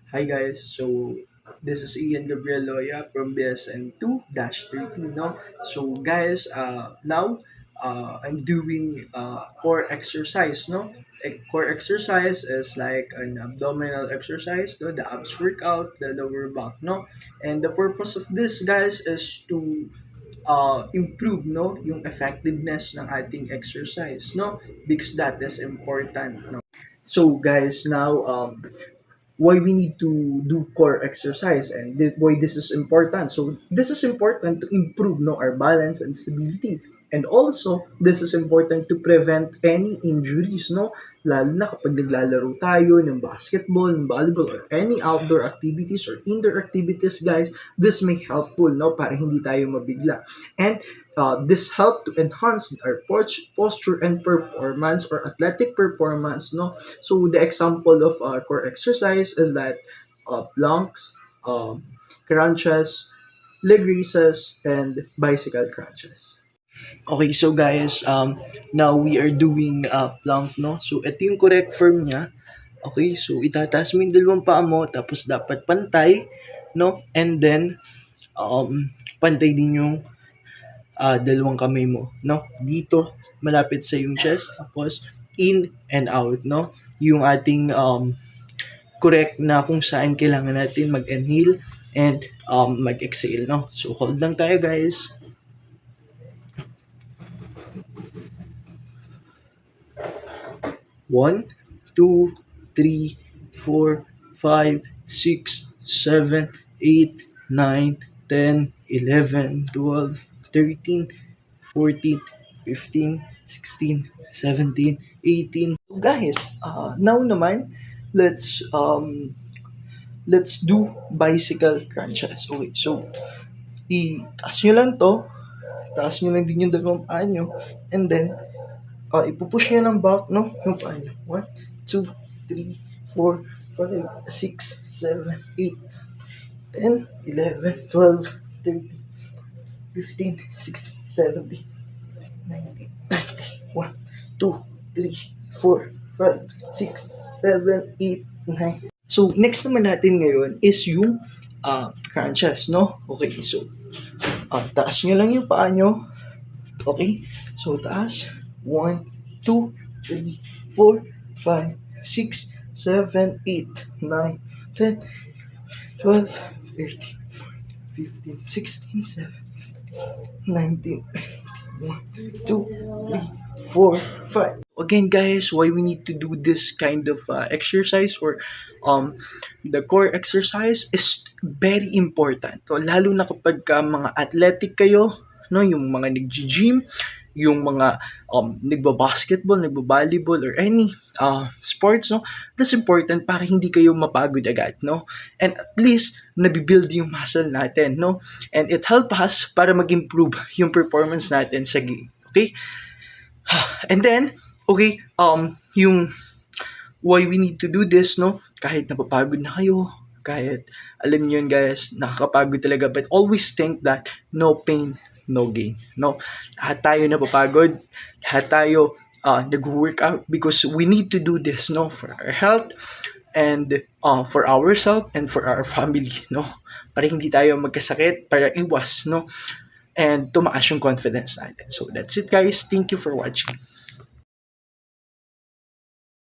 Hi guys, so this is Ian Gabriel Loya from BSN2-13, no? So guys, now I'm doing core exercise, no? Core exercise is like an abdominal exercise, no? The abs workout, the lower back, no? And the purpose of this, guys, is to improve, no? Yung effectiveness ng ating exercise, no? Because that is important, no? So guys, now why we need to do core exercise and why this is important. So this is important to improve our balance and stability. And also, this is important to prevent any injuries, no? Lalo na kapag naglalaro tayo ng basketball, ng volleyball, or any outdoor activities or indoor activities, guys, this may helpful, no? Para hindi tayo mabigla. And this help to enhance our posture and performance or athletic performance, no? So the example of core exercise is that planks, crunches, leg raises, and bicycle crunches. Okay, so guys, now we are doing plank, no? So ito yung correct form niya. Okay, so itataas mo yung dalawang paa mo, tapos dapat pantay, no? And then, pantay din yung dalawang kamay mo, no? Dito, malapit sa yung chest, tapos in and out, no? Yung ating correct na kung saan kailangan natin mag-inhale and mag-exhale, no? So, hold lang tayo, guys. 1, 2, 3, 4, 5, 6, 7, 8, 9, 10, 11, 12, 13, 14, 15, 16, 17, 18. Now naman, let's let's do bicycle crunches. Okay, so taas nyo lang to, taas nyo lang din yung dalawang paa nyo, and then ipupush nyo lang back, no? Yung paa nyo. 1, 2, 3, 4, 5, 6, 7, 8, 10, 11, 12, 13, 15, 16, 17, 19, 20, 1, 2, 3, 4, 5, 6, 7, 8, 9. So, next naman natin ngayon is yung crunches, no? Okay, so, taas nyo lang yung paa nyo. Okay? So, taas. 1, 2, 3, 4, 5, 6, 7, 8, 9, 10, 12, 13, 15, 16, 17, 19, 1, 2, 3, 4, 5. Again, guys, why we need to do this kind of exercise or the core exercise is very important. So, lalo na kapag mga athletic kayo, no, yung mga nag-gym, yung mga nagba-basketball, nagba-volleyball, or any sports, no, that's important para hindi kayo mapagod agad, no? And at least, nabibuild yung muscle natin, no? And it help us para mag-improve yung performance natin sa game, okay? And then, okay, yung why we need to do this, no? Kahit napapagod na kayo, kahit, alam niyo yun guys, nakakapagod talaga, but always think that no pain, no gain, no? Lahat tayo napapagod, lahat tayo nag-workout because we need to do this, no? For our health, and for ourselves, and for our family, no? Para hindi tayo magkasakit, para iwas, no? And tumaas yung confidence natin. So, that's it guys. Thank you for watching.